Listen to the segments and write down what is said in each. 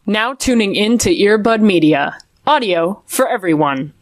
Now tuning in to Earbud Media. Audio for everyone.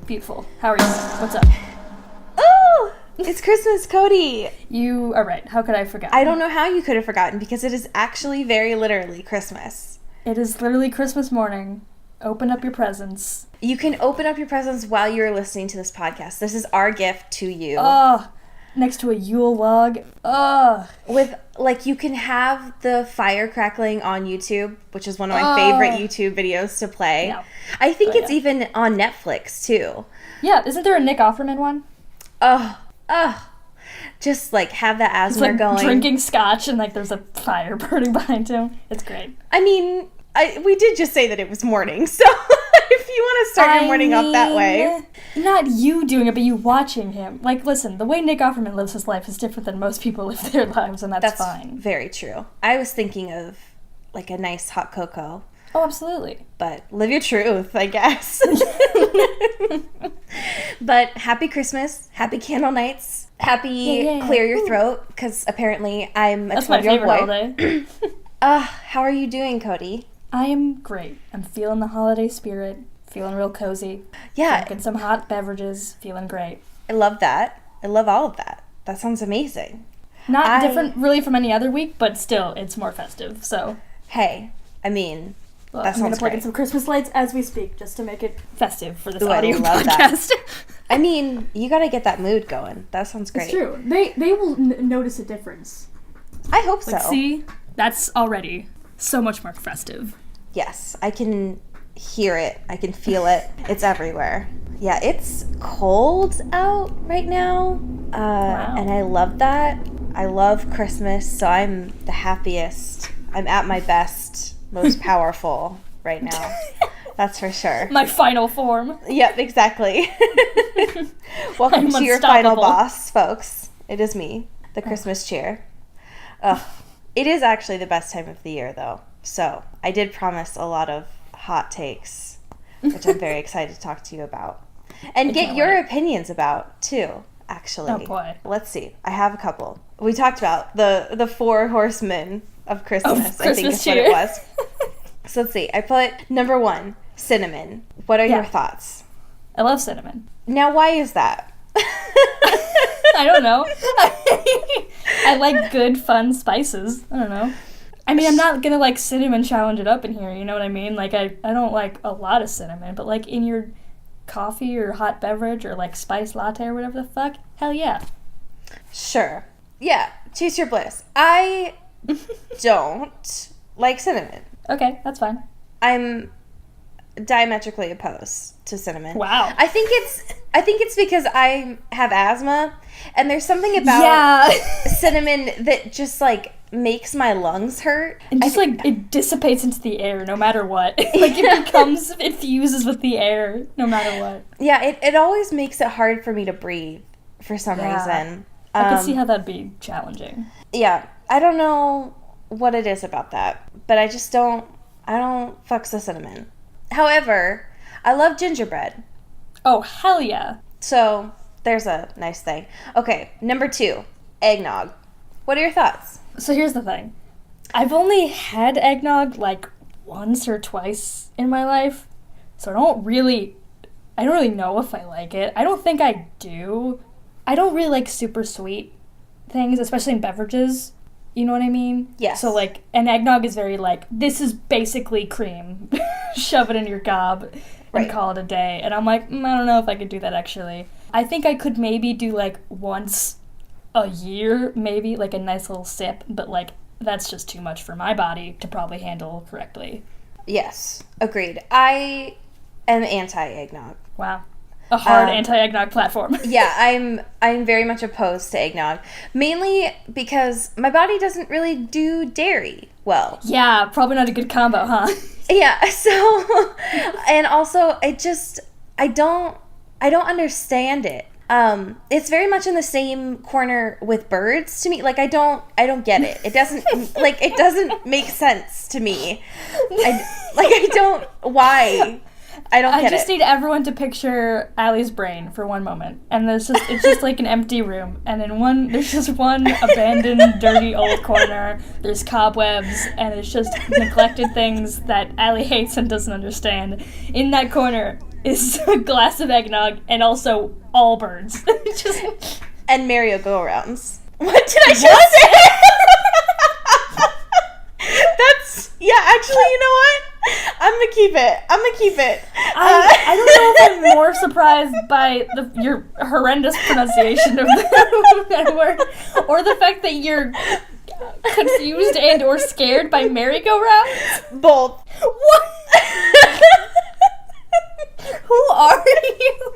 Beautiful. How are you? What's up? Oh! It's Christmas, Cody! You are right. How could I forget? I don't know how you could have forgotten because it is actually very literally Christmas. It is literally Christmas morning. Open up your presents. You can open up your presents while you're listening to this podcast. This is our gift to you. Oh, next to a Yule log. Oh. With, like, you can have the fire crackling on YouTube, which is one of my favorite YouTube videos to play. Yeah. I think it's even on Netflix, too. Yeah, isn't there a Nick Offerman one? Just, like, have that asthma like going. Drinking scotch and, like, there's a fire burning behind him. It's great. I mean, we did just say that it was morning, so if you want to start your morning off that way. Not you doing it, but you watching him. Like, listen, the way Nick Offerman lives his life is different than most people live their lives, and that's fine. Very true. I was thinking of, like, a nice hot cocoa. Oh, absolutely. But live your truth, I guess. But happy Christmas, happy candle nights, happy clear your throat, because apparently I'm a 12-year-old boy. That's my favorite holiday. How are you doing, Cody? I am great. I'm feeling the holiday spirit, feeling real cozy. Yeah. Drinking some hot beverages, feeling great. I love that. I love all of that. That sounds amazing. Not different really from any other week, but still, it's more festive, so. Hey, I mean, well, that sounds great. I'm going to plug in some Christmas lights as we speak, just to make it festive for this Ooh, audio I love podcast. That. I mean, you got to get that mood going. That sounds great. It's true. They will notice a difference. I hope so. Like, see? That's already so much more festive. Yes, I can hear it. I can feel it. It's everywhere. Yeah, it's cold out right now, Wow. and I love that. I love Christmas, so I'm the happiest. I'm at my best, most powerful right now. That's for sure. My final form. Yep, exactly. Welcome to your final boss, folks. It is me, the Christmas cheer. Ugh. It is actually the best time of the year, though. So I did promise a lot of hot takes, which I'm very excited to talk to you about. And get your opinions about, too, actually. Oh, boy. Let's see. I have a couple. We talked about the four horsemen of Christmas, I think is what it was. So let's see. I put number 1, cinnamon. What are your thoughts? I love cinnamon. Now, why is that? I don't know. I like good, fun spices. I don't know. I mean, I'm not gonna, like, cinnamon challenge it up in here, you know what I mean? Like, I don't like a lot of cinnamon, but, like, in your coffee or hot beverage or, like, spice latte or whatever the fuck, hell yeah. Sure. Yeah, chase your bliss. I don't like cinnamon. Okay, that's fine. I'm diametrically opposed to cinnamon. Wow. I think it's because I have asthma, and there's something about cinnamon that just, like, makes my lungs hurt. And just, like, it dissipates into the air no matter what. Like, it fuses with the air no matter what. Yeah, it always makes it hard for me to breathe for some reason. I can see how that'd be challenging. Yeah, I don't know what it is about that, but I don't fucks with cinnamon. However, I love gingerbread. Oh, hell yeah. So, there's a nice thing. Okay, number 2, eggnog. What are your thoughts? So here's the thing. I've only had eggnog, like, once or twice in my life, so I don't really know if I like it. I don't think I do. I don't really like super sweet things, especially in beverages. You know what I mean? Yes. So, like, an eggnog is very, like, this is basically cream. Shove it in your gob and call it a day. And I'm like, I don't know if I could do that, actually. I think I could maybe do, like, once a year, maybe, like, a nice little sip. But, like, that's just too much for my body to probably handle correctly. Yes, agreed. I am anti-eggnog. Wow. a hard anti-eggnog platform. Yeah, I'm very much opposed to eggnog. Mainly because my body doesn't really do dairy well. Yeah, probably not a good combo, huh? Yeah, so, and also, I don't understand it. It's very much in the same corner with birds to me. Like, I don't get it. It doesn't, like, it doesn't make sense to me. Why? I don't get it. I just need everyone to picture Allie's brain for one moment. And it's just like an empty room. And there's just one abandoned, dirty old corner. There's cobwebs, and it's just neglected things that Allie hates and doesn't understand. In that corner is a glass of eggnog and also all birds. And merry-go-rounds. What did I just say? Actually, you know what? I'm gonna keep it. I don't know if I'm more surprised by your horrendous pronunciation of that word, or the fact that you're confused and or scared by merry-go-rounds. Both. What? Who are you?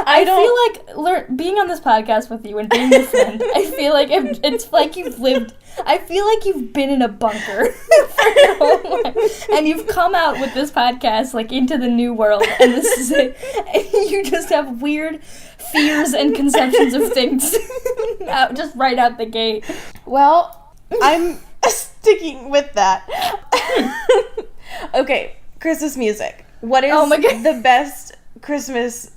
I feel like being on this podcast with you and being your friend, I feel like it's like I feel like you've been in a bunker for your whole life, and you've come out with this podcast, like, into the new world, and this is it, and you just have weird fears and conceptions of things just right out the gate. Well, I'm sticking with that. Okay, Christmas music. What is the best Christmas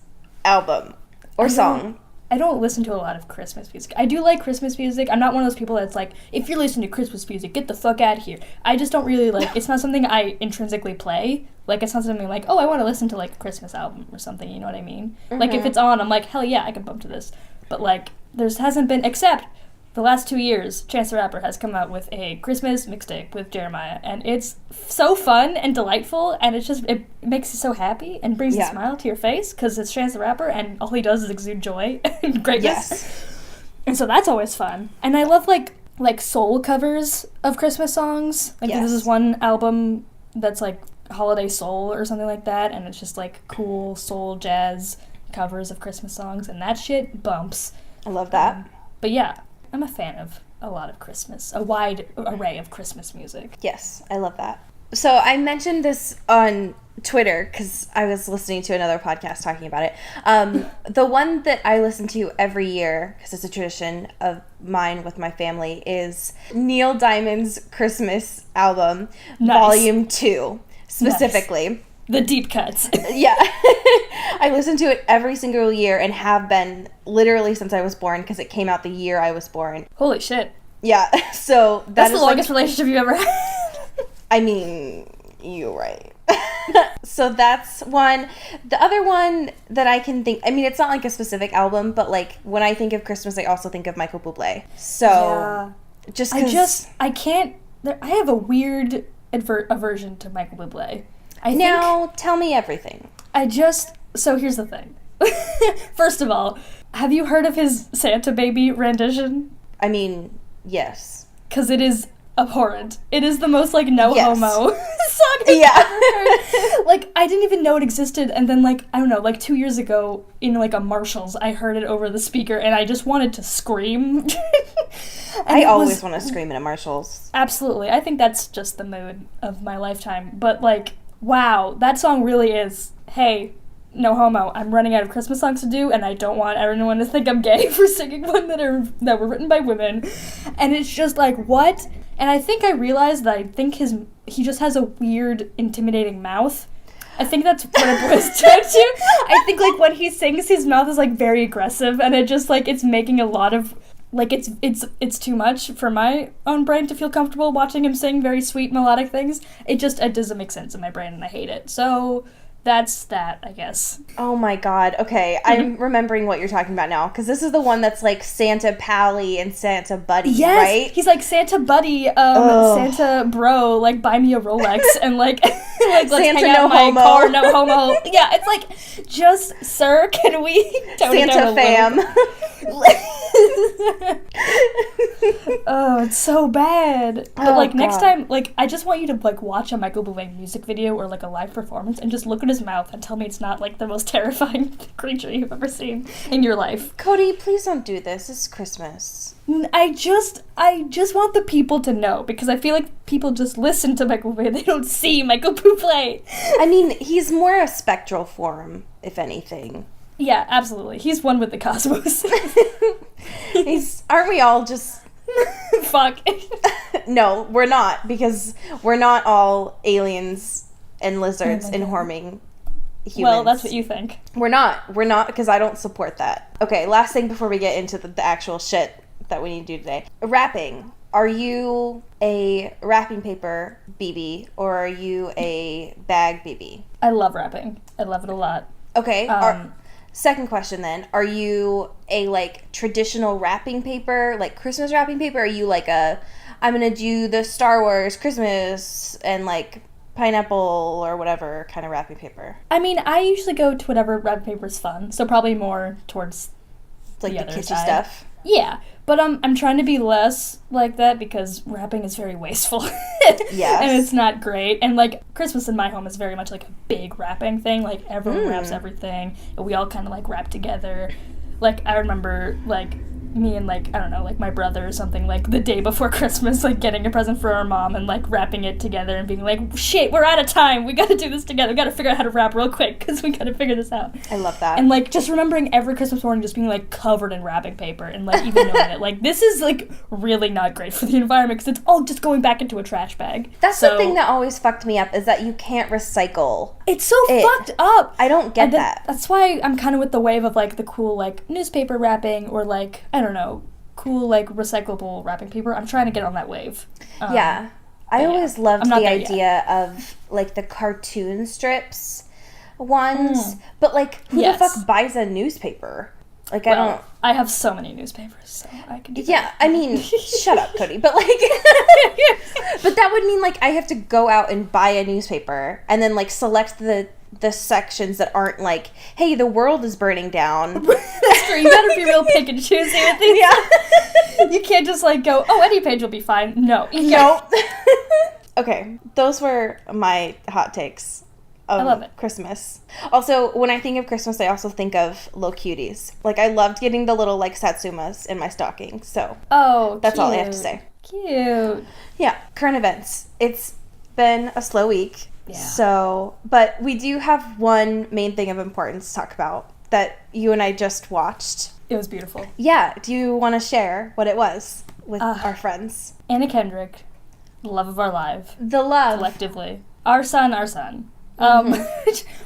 album or song? I don't listen to a lot of Christmas music. I do like Christmas music. I'm not one of those people that's like, if you're listening to Christmas music, get the fuck out of here. I just don't really like, it's not something I intrinsically play. Like, it's not something like, oh, I want to listen to, like, a Christmas album or something, you know what I mean? Mm-hmm. Like, if it's on, I'm like, hell yeah, I can bump to this. But, like, hasn't been, except the last 2 years, Chance the Rapper has come out with a Christmas mixtape with Jeremiah, and it's so fun and delightful, and it makes you so happy and brings a smile to your face, because it's Chance the Rapper, and all he does is exude joy and greatness. Yes. And so that's always fun. And I love, like soul covers of Christmas songs. Like, this is one album that's, like, Holiday Soul or something like that, and it's just, like, cool soul jazz covers of Christmas songs, and that shit bumps. I love that. But yeah, I'm a fan of a lot of Christmas, a wide array of Christmas music. Yes, I love that. So I mentioned this on Twitter because I was listening to another podcast talking about it. The one that I listen to every year, because it's a tradition of mine with my family, is Neil Diamond's Christmas album, Volume 2, specifically. Nice. The deep cuts. Yeah. I listen to it every single year and have been literally since I was born, because it came out the year I was born. Holy shit. Yeah. So that's the longest relationship you've ever had. I mean, you're right. So that's one. The other one that I can think, I mean, it's not like a specific album, but like when I think of Christmas, I also think of Michael Bublé. So just because I can't, I have a weird aversion to Michael Bublé. Now, tell me everything. So here's the thing. First of all, have you heard of his Santa Baby rendition? I mean, yes. Because it is abhorrent. It is the most, like, no-homo song I've ever heard. Like, I didn't even know it existed, and then, like, I don't know, like 2 years ago, in, like, a Marshall's, I heard it over the speaker, and I just wanted to scream. I always want to scream in a Marshall's. Absolutely. I think that's just the mood of my lifetime. But, like, wow, that song really is, hey, no homo, I'm running out of Christmas songs to do, and I don't want everyone to think I'm gay for singing one that were written by women. And it's just like, what? And I think I realized that I think he just has a weird, intimidating mouth. I think that's what it boils down to. I think, like, when he sings, his mouth is, like, very aggressive, and it just, like, it's making a lot of, like, it's too much for my own brain to feel comfortable watching him sing very sweet, melodic things. It doesn't make sense in my brain, and I hate it. So that's that, I guess. Oh my god. Okay, I'm remembering what you're talking about now, because this is the one that's like Santa Pally and Santa Buddy, right? He's like Santa Buddy, Santa Bro, like buy me a Rolex, and like Like, let's Santa, hang out no in my homo. car, no homo. Yeah, it's like, just, sir, can we tone it down Santa a fam. Oh, it's so bad. But, Oh, like, next God. time, like, I just want you to, like, watch a Michael Bublé music video or, like, a live performance and just look at his mouth and tell me it's not, like, the most terrifying creature you've ever seen in your life. Cody, please don't do this. It's Christmas. I just want the people to know, because I feel like people just listen to Michael Bublé, they don't see Michael Bublé. I mean, he's more a spectral form, if anything. Yeah, absolutely. He's one with the cosmos. Aren't we all just... Fuck. No, we're not, because we're not all aliens and lizards and horming humans. Well, that's what you think. We're not, because I don't support that. Okay, last thing before we get into the actual shit that we need to do today. Wrapping. Are you a wrapping paper BB, or are you a bag BB? I love wrapping. I love it a lot. Okay, second question then. Are you a, like, traditional wrapping paper, like Christmas wrapping paper? Are you like I'm gonna do the Star Wars Christmas and, like, pineapple or whatever kind of wrapping paper? I mean, I usually go to whatever wrapping paper is fun, so probably more towards Like the other kitschy side. stuff? Yeah, but I'm trying to be less like that because wrapping is very wasteful. Yes. And it's not great. And, like, Christmas in my home is very much like a big wrapping thing. Like, everyone wraps everything, and we all kind of, like, wrap together. Like, I remember, like, me and, like, I don't know, like, my brother or something, like, the day before Christmas, like, getting a present for our mom and, like, wrapping it together and being like, shit, we're out of time. We gotta do this together. We gotta figure out how to wrap real quick because we gotta figure this out. I love that. And, like, just remembering every Christmas morning just being, like, covered in wrapping paper and, like, even knowing it. Like, this is, like, really not great for the environment because it's all just going back into a trash bag. That's the thing that always fucked me up, is that you can't recycle. It's so fucked up. I don't get that. That's why I'm kind of with the wave of, like, the cool, like, newspaper wrapping or, like, I don't know, cool, like, recyclable wrapping paper. I'm trying to get on that wave. Yeah. I always loved I'm not the there idea of, like, the cartoon strips ones. But, like, who the fuck buys a newspaper? Like, Well, I have so many newspapers, so I can do that. Yeah, I mean, shut up, Cody. But, like, but that would mean, like, I have to go out and buy a newspaper and then, like, select the sections that aren't like, hey, the world is burning down. That's true. You gotta be real pick and choosy with these. Yeah. You can't just, like, go, oh, any page will be fine. No. No. Okay, those were my hot takes of I love it. Christmas. Also, when I think of Christmas, I also think of little cuties. Like, I loved getting the little, like, satsumas in my stocking. So that's all I have to say. Cute. Yeah, current events. It's been a slow week. Yeah. So, but we do have one main thing of importance to talk about that you and I just watched. It was beautiful. Yeah. Do you want to share what it was with our friends? Anna Kendrick, the love of our life. The love. Collectively. Our son.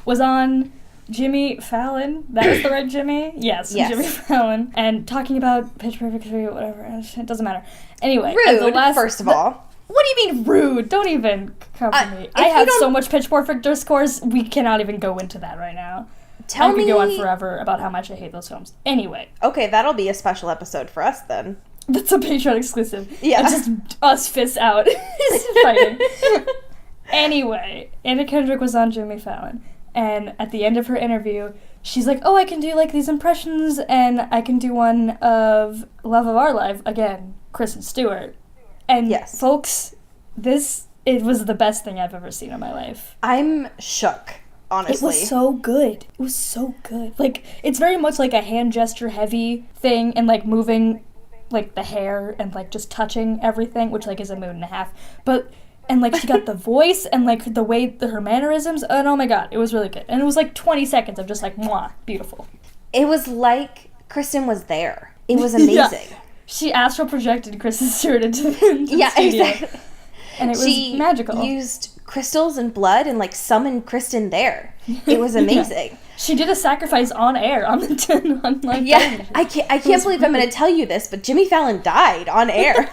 Was on Jimmy Fallon. That was the right Jimmy? Yes. Jimmy Fallon. And talking about Pitch Perfect 3 or whatever. It doesn't matter. Anyway. Rude, first of all. What do you mean rude? Don't even come for me. I have so much Pitch Perfect discourse, we cannot even go into that right now. I could go on forever about how much I hate those films. Anyway. Okay, that'll be a special episode for us then. That's a Patreon exclusive. Yeah. It's just us fists out fighting. Anyway, Anna Kendrick was on Jimmy Fallon, and at the end of her interview, she's like, oh, I can do, like, these impressions, and I can do one of Love of Our Life, again, Kristen Stewart. And folks, it was the best thing I've ever seen in my life. I'm shook, honestly. It was so good. It was so good. Like, it's very much like a hand gesture heavy thing, and, like, moving, like, the hair and, like, just touching everything, which, like, is a mood and a half. But, and, like, she got the voice and, like, the way, her mannerisms, and oh my god, it was really good. And it was, like, 20 seconds of just, like, mwah, beautiful. It was like Kristen was there. It was amazing. Yeah. She astral projected Kristen Stewart into the studio. Exactly. And it was magical. She used crystals and blood and, like, summoned Kristen there. It was amazing. Yeah. She did a sacrifice on air on the on, like, yeah. television. I can't believe I'm going to tell you this, but Jimmy Fallon died on air.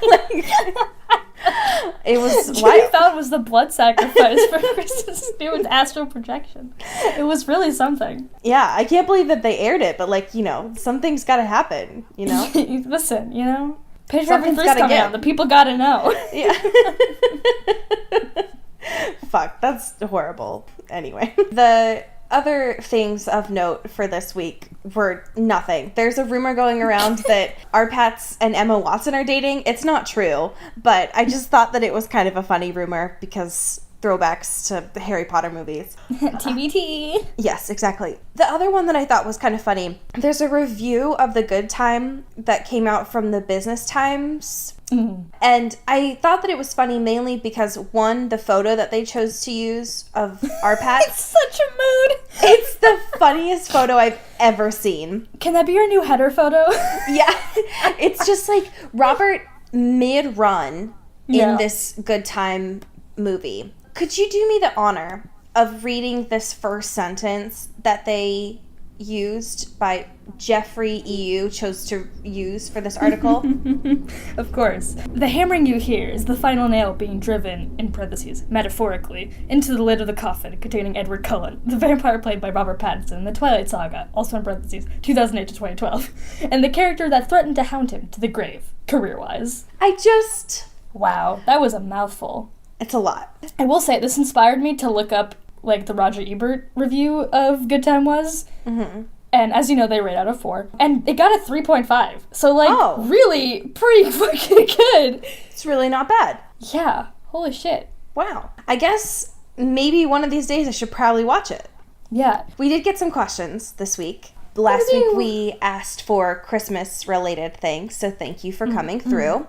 It was Jimmy Fallon was the blood sacrifice for Kristen Stewart's astral projection. It was really something. Yeah, I can't believe that they aired it, but, like, you know, something's got to happen, you know? Listen, you know? Pitch Perfect 3's coming out. The people got to know. Yeah. Fuck. that's horrible. Anyway, the other things of note for this week were nothing. There's a rumor going around that Arpats and Emma Watson are dating. It's not true, but I just thought that it was kind of a funny rumor because throwbacks to the Harry Potter movies. TBT. Yes, exactly. The other one that I thought was kind of funny, there's a review of The Good Time that came out from the Business Times. Mm. And I thought that it was funny mainly because, one, the photo that they chose to use of Arpats. It's such a mood. It's the funniest photo I've ever seen. Can that be your new header photo? Yeah. It's just like Robert mid-run in this Good Time movie. Could you do me the honor of reading this first sentence that they used by Jeffrey EU chose to use for this article? Of course. The hammering you hear is the final nail being driven, in parentheses, metaphorically, into the lid of the coffin containing Edward Cullen, the vampire played by Robert Pattinson in the Twilight Saga, also in parentheses, 2008 to 2012, and the character that threatened to hound him to the grave, career-wise. Wow, that was a mouthful. It's a lot. I will say, this inspired me to look up, like, the Roger Ebert review of Good Time was. Mm-hmm. And as you know, they rate out of 4. And it got a 3.5. So, like, really pretty fucking good. It's really not bad. Yeah. Holy shit. Wow. I guess maybe one of these days I should probably watch it. Yeah. We did get some questions this week. Last week we asked for Christmas-related things, so thank you for coming through.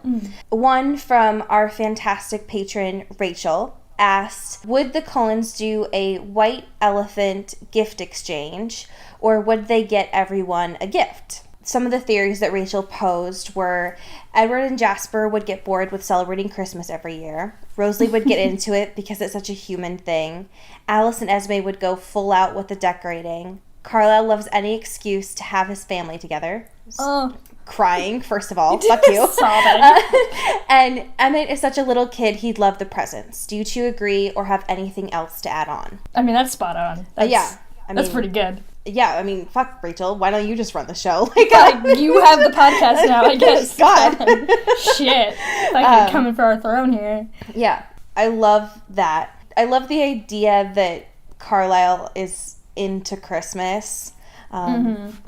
One from our fantastic patron, Rachel, asked, would the Cullens do a white elephant gift exchange, or would they get everyone a gift? Some of the theories that Rachel posed were Edward and Jasper would get bored with celebrating Christmas every year. Rosalie would get into it because it's such a human thing. Alice and Esme would go full out with the decorating. Carlisle loves any excuse to have his family together. Crying, first of all. Fuck you. And Emmett is such a little kid, he'd love the presents. Do you two agree or have anything else to add on? I mean, that's spot on. That's pretty good. Yeah, I mean, fuck, Rachel. Why don't you just run the show? You have the podcast now, I guess. God. Shit. Like, coming for our throne here. Yeah, I love that. I love the idea that Carlisle is into Christmas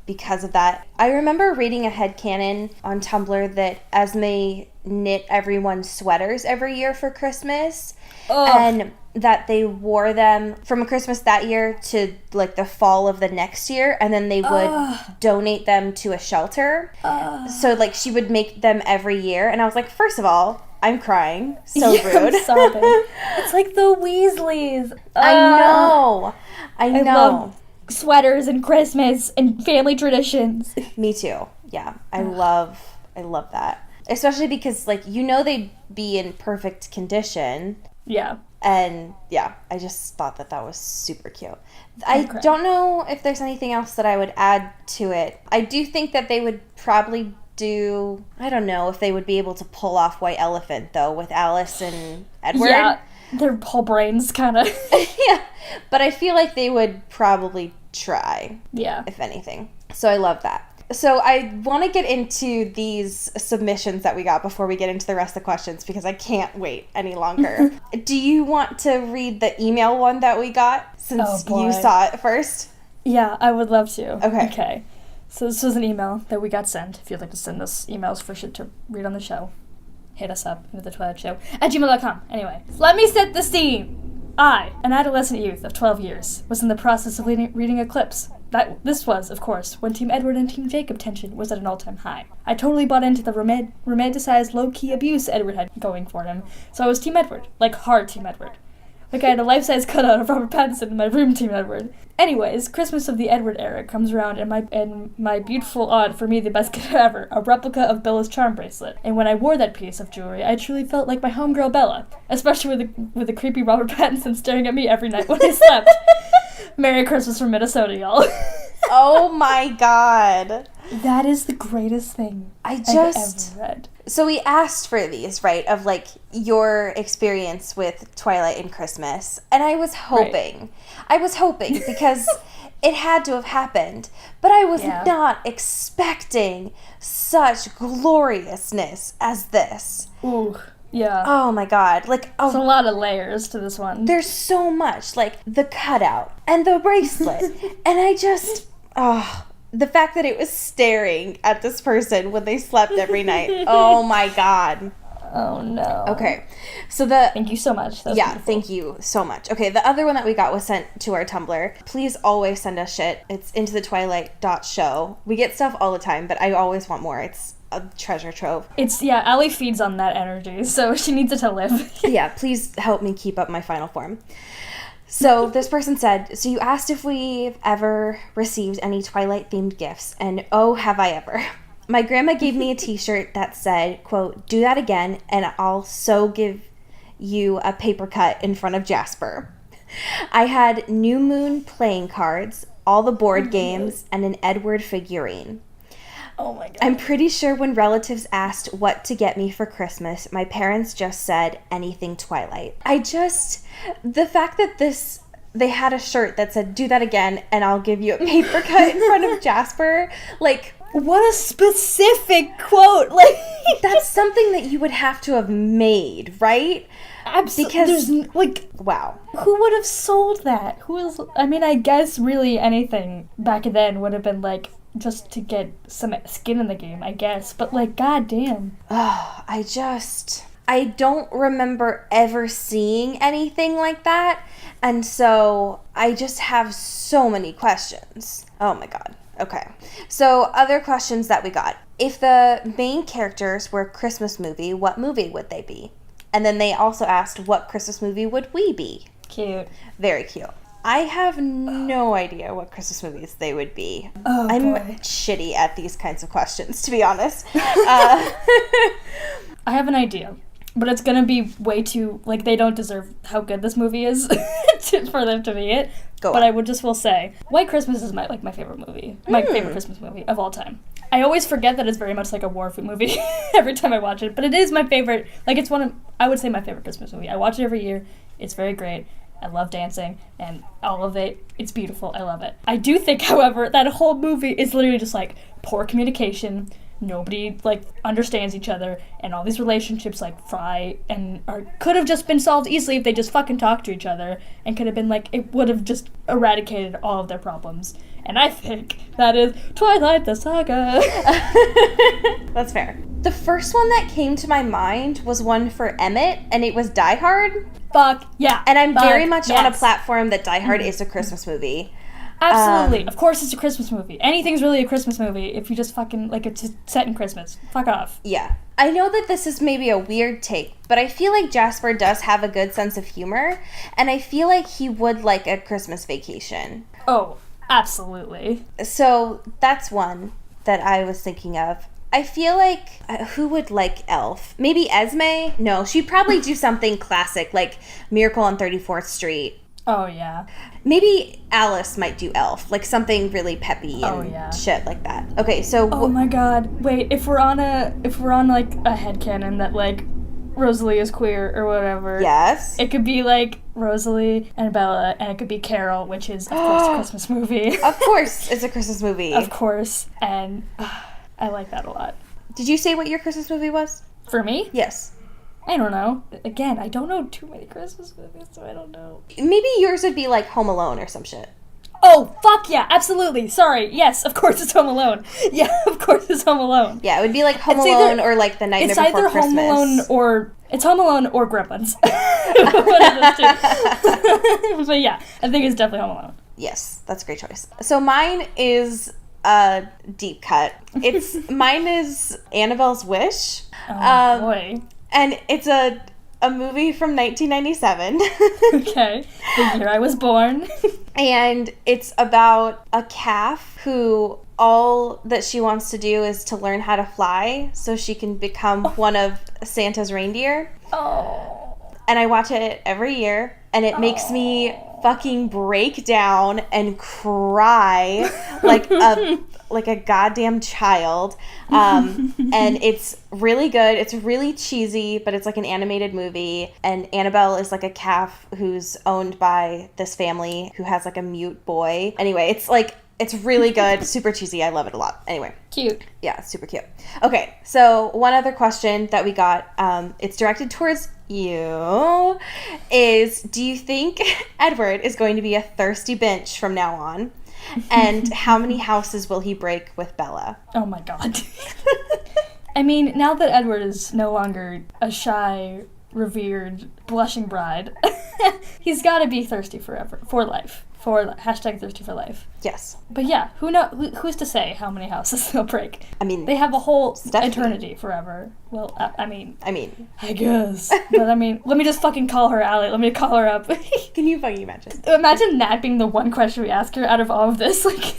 because of that. I remember reading a headcanon on Tumblr that Esme knit everyone's sweaters every year for Christmas. And that they wore them from Christmas that year to like the fall of the next year, and then they would donate them to a shelter. So like she would make them every year, and I was like, first of all, I'm crying. So rude. I'm sobbing. It's like the Weasleys. I know. I love sweaters and Christmas and family traditions. Me too. Yeah. I love that. Especially because, like, you know they'd be in perfect condition. Yeah. And, yeah, I just thought that was super cute. I don't know if there's anything else that I would add to it. I do think that they would probably do, I don't know if they would be able to pull off White Elephant, though, with Alice and Edward. Yeah, their whole brains kind of... Yeah, but I feel like they would probably try. Yeah. If anything. So I love that. So I want to get into these submissions that we got before we get into the rest of the questions because I can't wait any longer. Do you want to read the email one that we got since you saw it first? Yeah, I would love to. Okay. So this was an email that we got sent. If you'd like to send us emails for shit to read on the show, hit us up at intothetwilight.show@gmail.com. Anyway, let me set the scene. I, an adolescent youth of 12 years, was in the process of reading Eclipse. This was, of course, when Team Edward and Team Jacob tension was at an all-time high. I totally bought into the romanticized low-key abuse Edward had going for him, so I was Team Edward, like hard Team Edward. Like I had a life-size cutout of Robert Pattinson in my room, Team Edward. Anyways, Christmas of the Edward era comes around, and my beautiful aunt, for me the best gift ever, a replica of Bella's charm bracelet. And when I wore that piece of jewelry, I truly felt like my homegirl Bella, especially with the creepy Robert Pattinson staring at me every night when I slept. Merry Christmas from Minnesota, y'all. Oh my god. That is the greatest thing I've ever read. So we asked for these, right, of like your experience with Twilight and Christmas. And I was hoping because it had to have happened. But I was not expecting such gloriousness as this. Ooh. Yeah. Oh my god. Like, There's a lot of layers to this one. There's so much. Like, the cutout and the bracelet. And I just... the fact that it was staring at this person when they slept every night. Oh my god. Oh no. Okay. So Thank you so much. Beautiful. Thank you so much. Okay, the other one that we got was sent to our Tumblr. Please always send us shit. It's intothetwilight.show. We get stuff all the time, but I always want more. It's a treasure trove. Allie feeds on that energy, so she needs it to live. Yeah, please help me keep up my final form. So this person said, so you asked if we've ever received any Twilight-themed gifts, and oh, have I ever. My grandma gave me a t-shirt that said, quote, do that again, and I'll so give you a paper cut in front of Jasper. I had New Moon playing cards, all the board games, and an Edward figurine. Oh my god. I'm pretty sure when relatives asked what to get me for Christmas, my parents just said anything Twilight. The fact that they had a shirt that said, do that again, and I'll give you a paper cut in front of Jasper, like... What a specific quote! Like, that's something that you would have to have made, right? Absolutely. Because, wow. Who would have sold that? I guess really anything back then would have been, like, just to get some skin in the game, I guess. But, like, goddamn. Oh, I don't remember ever seeing anything like that. And so I just have so many questions. Oh my god. Okay, so other questions that we got. If the main characters were a Christmas movie, what movie would they be? And then they also asked, what Christmas movie would we be? Cute. Very cute. I have no idea what Christmas movies they would be. Oh, I'm boy. shitty at these kinds of questions, to be honest. I have an idea. But it's gonna be way too, like, they don't deserve how good this movie is for them to be it. But I will say, White Christmas is my favorite movie. My favorite Christmas movie of all time. I always forget that it's very much like a war movie every time I watch it. But it is my favorite, like, it's I would say my favorite Christmas movie. I watch it every year. It's very great. I love dancing and all of it. It's beautiful. I love it. I do think, however, that whole movie is literally just, like, poor communication. Nobody, like, understands each other, and all these relationships, like, fry and could have just been solved easily if they just fucking talked to each other, and could have been, like, it would have just eradicated all of their problems. And I think that is Twilight the Saga. That's fair. The first one that came to my mind was one for Emmett, and it was Die Hard. Fuck yeah. And I'm very much on a platform that Die Hard is a Christmas movie. Absolutely. Of course it's a Christmas movie. Anything's really a Christmas movie if you just fucking, like, it's set in Christmas. Fuck off. Yeah. I know that this is maybe a weird take, but I feel like Jasper does have a good sense of humor, and I feel like he would like a Christmas Vacation. Oh, absolutely. So that's one that I was thinking of. I feel like, who would like Elf? Maybe Esme? No, she'd probably do something classic, like Miracle on 34th Street. Oh, yeah. Maybe Alice might do Elf, like something really peppy and shit like that. Okay, so... Oh my god. Wait, if we're on like a headcanon that, like, Rosalie is queer or whatever. Yes. It could be, like, Rosalie and Bella, and it could be Carol, which is, of course, a Christmas movie. Of course, it's a Christmas movie. Of course, and I like that a lot. Did you say what your Christmas movie was? For me? Yes. I don't know. Again, I don't know too many Christmas movies, so I don't know. Maybe yours would be like Home Alone or some shit. Oh, fuck yeah, absolutely. Sorry. Yes, of course it's Home Alone. Yeah, of course it's Home Alone. Yeah, it would be like Home Alone or like The Nightmare Before Christmas. It's either Home Alone or... It's Home Alone or Gremlins. One of those two. But yeah, I think it's definitely Home Alone. Yes, that's a great choice. So mine is a deep cut. Mine is Annabelle's Wish. Oh, boy. And it's a movie from 1997. Okay. The year I was born. And it's about a calf who all that she wants to do is to learn how to fly so she can become one of Santa's reindeer. Oh. And I watch it every year, and it makes me fucking break down and cry like a goddamn child. And it's really good. It's really cheesy, but it's like an animated movie. And Annabelle is like a calf who's owned by this family who has like a mute boy. Anyway, it's like It's really good. Super cheesy. I love it a lot. Anyway. Cute. Yeah, super cute. Okay, so one other question that we got, it's directed towards you, is do you think Edward is going to be a thirsty bitch from now on? And how many houses will he break with Bella? Oh my god. I mean, now that Edward is no longer a shy, revered, blushing bride, he's got to be thirsty forever, for life. Hashtag thirsty for life. Yes. But yeah, who's to say how many houses they'll break? I mean, they have a whole eternity forever. Well, I mean, I guess. But I mean, let me just fucking call her Allie. Let me call her up. Can you fucking imagine? Imagine that being the one question we ask her out of all of this. Like,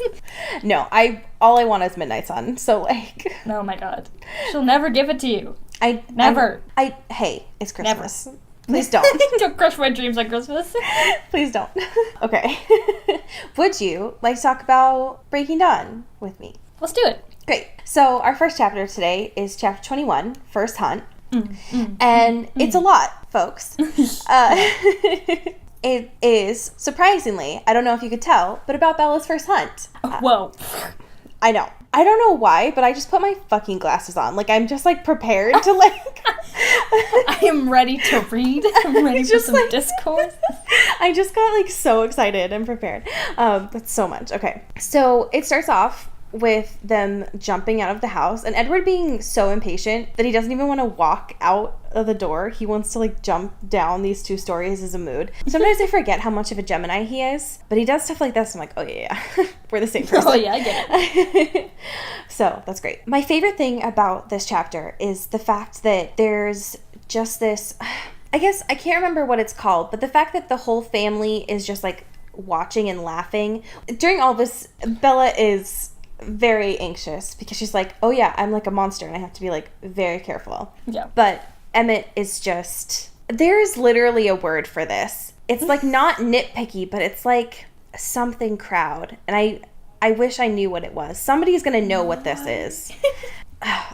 no, all I want is Midnight Sun. So like, oh my god, she'll never give it to you. Never. Hey, it's Christmas. Never. Please don't. Don't crush my dreams on Christmas. Please don't. Okay. Would you like to talk about Breaking Dawn with me? Let's do it. Great. So our first chapter today is chapter 21, First Hunt. And it's a lot, folks. It is, surprisingly, I don't know if you could tell, but about Bella's first hunt. Whoa. I know. I don't know why, but I just put my fucking glasses on. Like, I'm just, like, prepared to, like... I am ready to read. I'm ready for some discourse. I just got, like, so excited and prepared. That's so much. Okay. So, it starts off with them jumping out of the house, and Edward being so impatient that he doesn't even want to walk out of the door. He wants to, like, jump down these 2 stories as a mood. Sometimes I forget how much of a Gemini he is, but he does stuff like this. I'm like, oh yeah. We're the same person. Oh yeah, I get it. So that's great. My favorite thing about this chapter is the fact that there's just this, I guess I can't remember what it's called, but the fact that the whole family is just like watching and laughing. During all this, Bella is very anxious because she's like, oh yeah, I'm like a monster and I have to be like very careful. Yeah. But Emmett is just, there's literally a word for this. It's like not nitpicky, but it's like something crowd. And I wish I knew what it was. Somebody's gonna know what this is.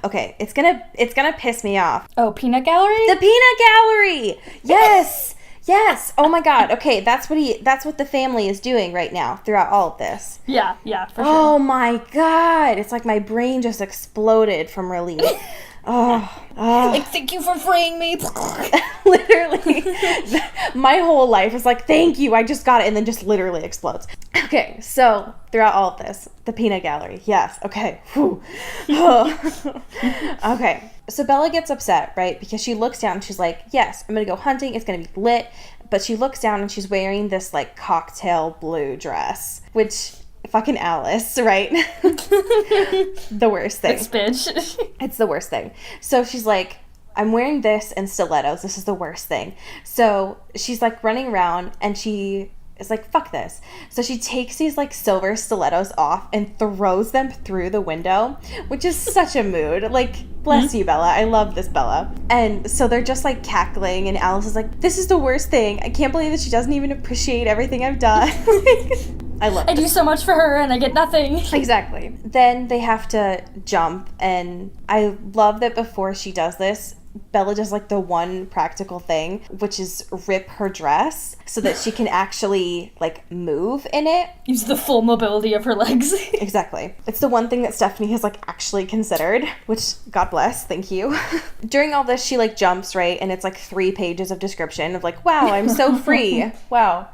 Okay, it's gonna piss me off. Oh, peanut gallery? The peanut gallery! Yes! Yes. Oh my god. Okay, that's what the family is doing right now throughout all of this. Yeah, for sure. Oh my god. It's like my brain just exploded from relief. Oh. Like, thank you for freeing me. Literally. My whole life is like, thank you, I just got it, and then just literally explodes. Okay, so throughout all of this, the peanut gallery. Yes. Okay. Whew. Oh. Okay. So Bella gets upset, right? Because she looks down and she's like, yes, I'm going to go hunting. It's going to be lit. But she looks down and she's wearing this like cocktail blue dress, which fucking Alice, right? The worst thing. This bitch. It's the worst thing. So she's like, I'm wearing this and stilettos. This is the worst thing. So she's like running around and she is like, fuck this. So she takes these like silver stilettos off and throws them through the window, which is such a mood. Like, bless you, Bella. I love this Bella. And so they're just like cackling and Alice is like, this is the worst thing. I can't believe that she doesn't even appreciate everything I've done. I love it. I do so much for her and I get nothing. Exactly. Then they have to jump, and I love that before she does this, Bella does like the one practical thing, which is rip her dress so that she can actually like move in it. Use the full mobility of her legs. Exactly. It's the one thing that Stephanie has like actually considered, which God bless, thank you. During all this, she like jumps, right? And it's like 3 pages of description of like, wow, I'm so free. Wow.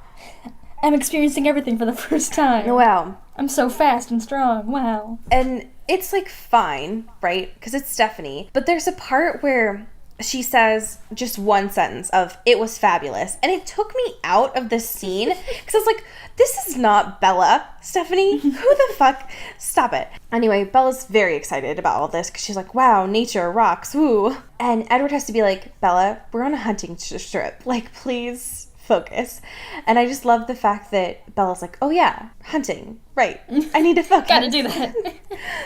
I'm experiencing everything for the first time. Wow. I'm so fast and strong. Wow. And it's like fine, right? Because it's Stephanie. But there's a part where she says just one sentence of, it was fabulous. And it took me out of the scene because I was like, this is not Bella. Stephanie, who the fuck? Stop it. Anyway, Bella's very excited about all this because she's like, wow, nature rocks, woo. And Edward has to be like, Bella, we're on a hunting trip. Like, please focus. And I just love the fact that Bella's like, oh yeah, hunting. Right. I need to focus. Gotta do that.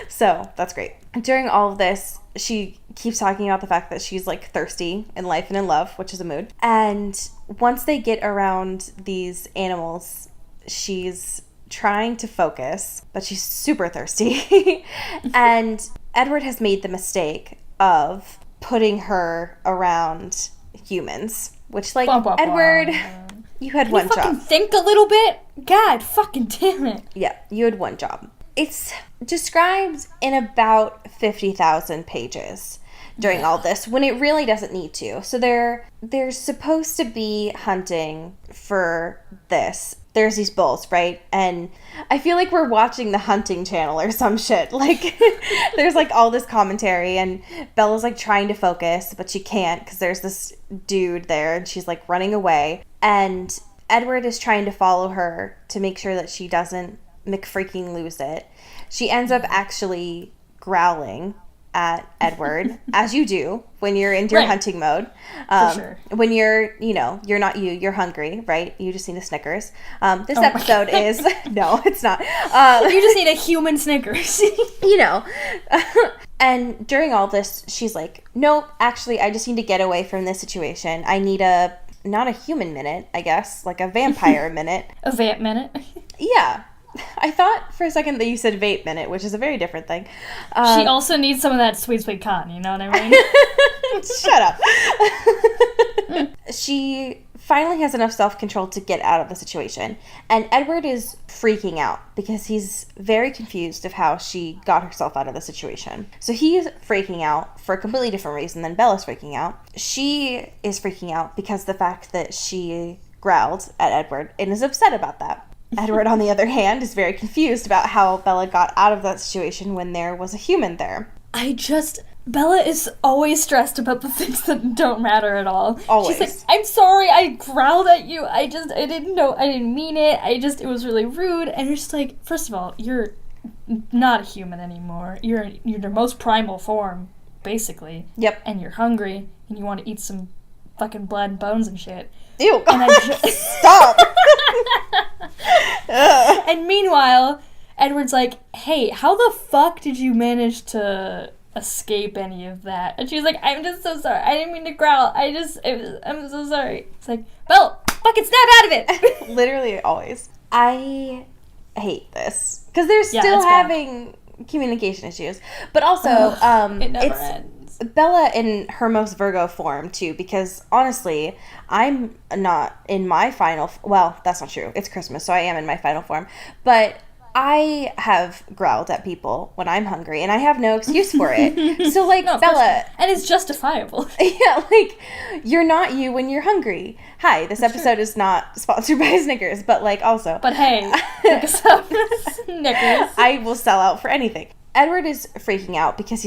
So that's great. During all of this, she keeps talking about the fact that she's like thirsty in life and in love, which is a mood. And once they get around these animals, she's trying to focus, but she's super thirsty. And Edward has made the mistake of putting her around humans, which like, Edward, You had one job. Fucking think a little bit? God fucking damn it. Yeah, you had one job. It's described in about 50,000 pages during all this, when it really doesn't need to. So they're supposed to be hunting for this. There's these bulls, right? And I feel like we're watching the hunting channel or some shit. Like, there's like all this commentary, and Bella's like trying to focus, but she can't because there's this dude there, and she's like running away. And Edward is trying to follow her to make sure that she doesn't McFreaking lose it. She ends up actually growling at Edward, as you do when you're in your hunting mode. For sure. When you're not you're hungry, right? You just need a Snickers. This episode is, no, it's not. You just need a human Snickers. And during all this, she's like, nope, actually, I just need to get away from this situation. I need not a human minute, I guess, like a vampire minute. A vamp minute? Yeah. I thought for a second that you said vape minute, which is a very different thing. She also needs some of that sweet, sweet cotton, you know what I mean? Shut up. She finally has enough self-control to get out of the situation. And Edward is freaking out because he's very confused of how she got herself out of the situation. So he's freaking out for a completely different reason than Bella's freaking out. She is freaking out because the fact that she growled at Edward and is upset about that. Edward, on the other hand, is very confused about how Bella got out of that situation when there was a human there. Bella is always stressed about the things that don't matter at all. Always. She's like, I'm sorry, I growled at you. I didn't know, I didn't mean it. It was really rude. And you're just like, first of all, you're not a human anymore. You're your most primal form, basically. Yep. And you're hungry, and you want to eat some fucking blood and bones and shit. Ew, stop! And meanwhile, Edward's like, hey, how the fuck did you manage to escape any of that? And she's like, I'm just so sorry. I didn't mean to growl. I'm so sorry. It's like, Bella, fucking snap out of it! Literally, always. I hate this. Because they're still having communication issues. But also, it never ends. Bella in her most Virgo form, too, because, honestly, I'm not in my final... Well, that's not true. It's Christmas, so I am in my final form. But I have growled at people when I'm hungry, and I have no excuse for it. So, like, no, Bella... And it's justifiable. Yeah, like, you're not you when you're hungry. Hi, this episode is not sponsored by Snickers, but, like, also... But hey, look us up. Snickers. I will sell out for anything. Edward is freaking out because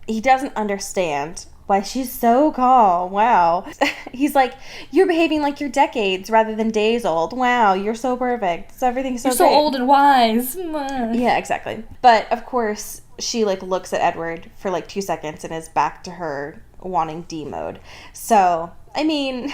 he doesn't understand why she's so calm. Wow. He's like, you're behaving like you're decades rather than days old. Wow, you're so perfect. So everything's so great. You're so old and wise. Yeah, exactly. But, of course, she, like, looks at Edward for, like, 2 seconds and is back to her wanting D mode. So, I mean,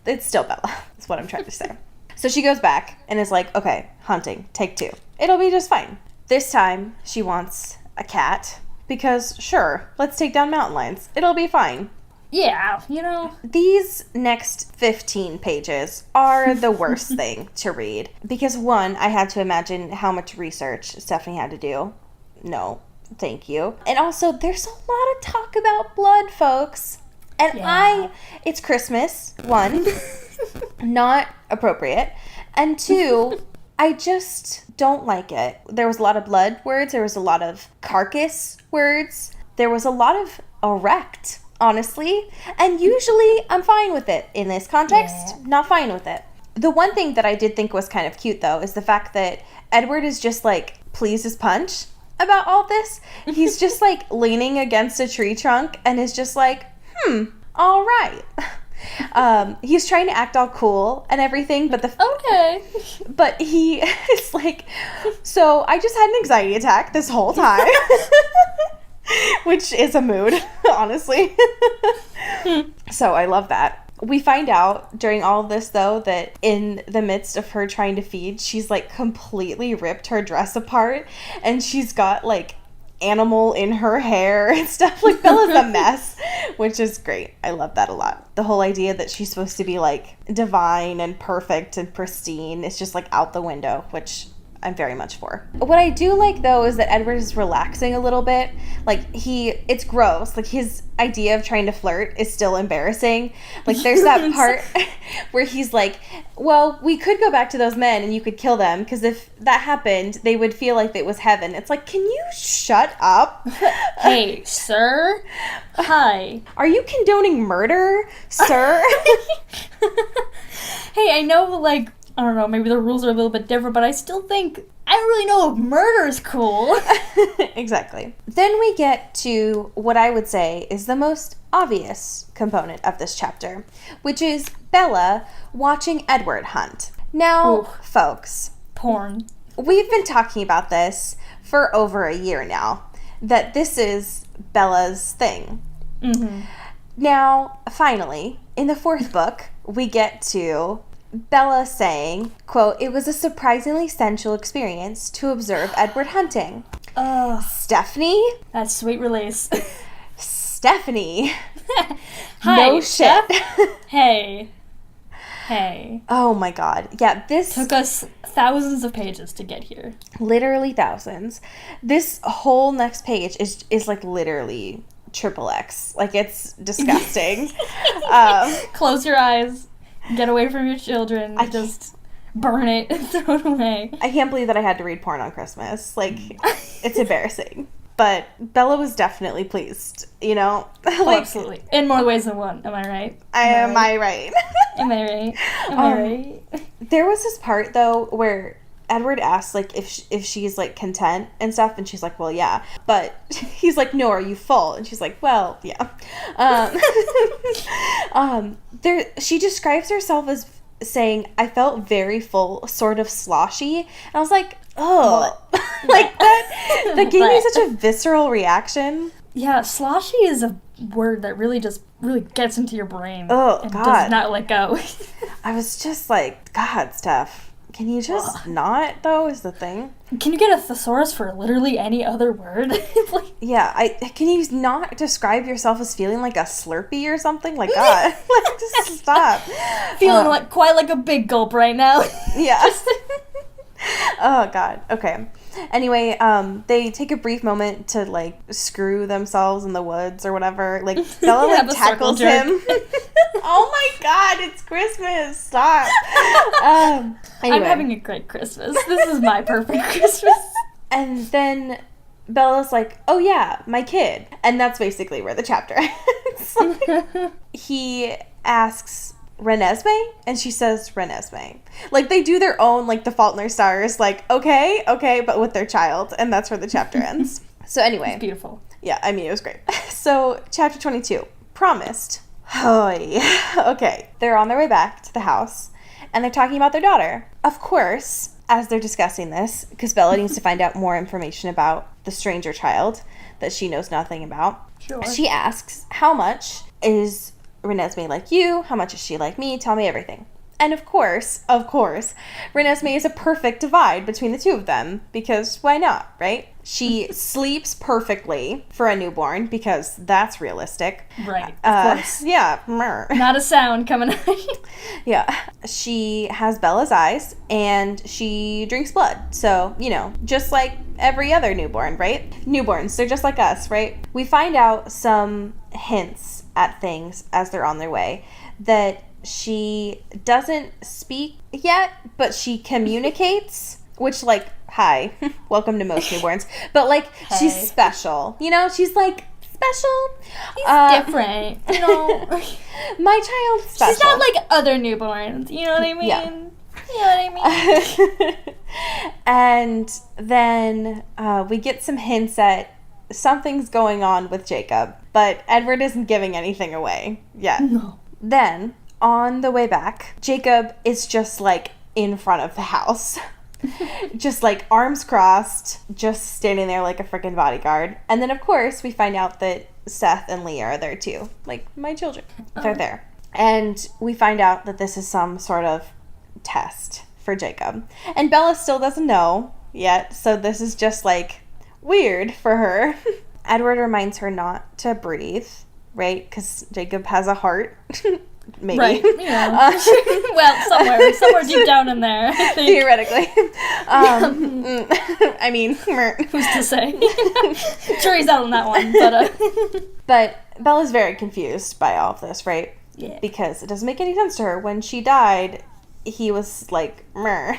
it's still Bella. That's what I'm trying to say. So she goes back and is like, okay, hunting, take 2. It'll be just fine. This time, she wants a cat. Because, sure, let's take down mountain lions. It'll be fine. Yeah, you know. These next 15 pages are the worst thing to read. Because, one, I had to imagine how much research Stephanie had to do. No, thank you. And also, there's a lot of talk about blood, folks. And it's Christmas, 1, not appropriate. And 2, I just don't like it. There was a lot of blood words. There was a lot of carcass words. There was a lot of erect, honestly. And usually I'm fine with it. In this context, not fine with it. The one thing that I did think was kind of cute, though, is the fact that Edward is just, like, pleased as punch about all this. He's just, like, leaning against a tree trunk and is just like, all right. He's trying to act all cool and everything, but but he is like, so I just had an anxiety attack this whole time, which is a mood, honestly. So I love that. We find out during all of this, though, that in the midst of her trying to feed, she's, like, completely ripped her dress apart, and she's got, like, animal in her hair and stuff. Like, Bella's a mess, which is great. I love that a lot. The whole idea that she's supposed to be, like, divine and perfect and pristine is just, like, out the window, which I'm very much for. What I do like, though, is that Edward is relaxing a little bit. Like, it's gross. Like, his idea of trying to flirt is still embarrassing. Like, there's that part where he's like, well, we could go back to those men and you could kill them, because if that happened, they would feel like it was heaven. It's like, can you shut up? Hey, sir? Hi. Are you condoning murder, sir? Hey, I know, like, I don't know, maybe the rules are a little bit different, but I still think, I don't really know if murder's cool. Exactly. Then we get to what I would say is the most obvious component of this chapter, which is Bella watching Edward hunt. Now, Ooh. folks. Porn. We've been talking about this for over a year now, that this is Bella's thing. Mm-hmm. Now, finally, in the 4th book, we get to Bella saying, quote, "It was a surprisingly sensual experience to observe Edward hunting." Stephanie? That's sweet release. Stephanie. Hi, no shit. Hey. Oh my god. Yeah, this Took us thousands of pages to get here. literally thousands. This whole next page is like literally XXX. Like, it's disgusting. Close your eyes. Get away from your children. Just burn it and throw it away. I can't believe that I had to read porn on Christmas. Like, it's embarrassing. But Bella was definitely pleased, you know? Like, absolutely. In more ways than one. Am I right? Am I right? Am I right? Am I right? There was this part, though, where Edward asks, like, if she's, like, content and stuff, and she's like, well, yeah. But he's like, no, are you full? And she's like, well, yeah. She describes herself as saying, I felt very full, sort of sloshy. And I was like, oh. Like, that gave me such a visceral reaction. Yeah, sloshy is a word that really gets into your brain. Oh, and God. does not let go. I was just like, God, Steph. Can you just not, though, is the thing? Can you get a thesaurus for literally any other word? Like, yeah, can you not describe yourself as feeling like a Slurpee or something? Like, God, like, just stop. Feeling like quite like a big gulp right now. Yeah. Oh, God. Okay. Anyway, they take a brief moment to, like, screw themselves in the woods or whatever. Like, Bella, like, tackles him. Oh, my God, it's Christmas. Stop. Anyway. I'm having a great Christmas. This is my perfect Christmas. And then Bella's like, oh, yeah, my kid. And that's basically where the chapter ends. He asks Renesmee, and she says Renesmee. Like, they do their own, like, The Fault in Our Stars, like, okay, but with their child, and that's where the chapter ends. So anyway. It's beautiful. Yeah, I mean, it was great. So, chapter 22, Promised. Oh, yeah. Okay, they're on their way back to the house, and they're talking about their daughter. Of course, as they're discussing this, because Bella needs to find out more information about the stranger child that she knows nothing about. Sure. She asks, how much is Renesmee like you? How much is she like me? Tell me everything. And of course, Renesmee is a perfect divide between the two of them, because why not, right? She sleeps perfectly for a newborn, because that's realistic. Right, of course. Yeah. Not a sound coming out. Yeah. She has Bella's eyes, and she drinks blood. So, you know, just like every other newborn, right? Newborns, they're just like us, right? We find out some hints at things as they're on their way, that she doesn't speak yet, but she communicates, which, like, hi, welcome to most newborns, but, like, hey. She's special, you know, she's, like, special. He's different, you know. My child's special. She's not like other newborns, you know what I mean? Yeah. You know what I mean? And then we get some hints at something's going on with Jacob, but Edward isn't giving anything away yet. No. Then, on the way back, Jacob is just, like, in front of the house. Just, like, arms crossed, just standing there like a freaking bodyguard. And then, of course, we find out that Seth and Leah are there, too. Like, my children. They're there. And we find out that this is some sort of test for Jacob. And Bella still doesn't know yet, so this is just, like, weird for her. Edward reminds her not to breathe, right? Because Jacob has a heart. Maybe. Right. Yeah. Well, somewhere deep down in there, I think. Theoretically. I mean, who's to say? Jury's out on that one, but... But Bella's very confused by all of this, right? Yeah. Because it doesn't make any sense to her. When she died, he was like, meh,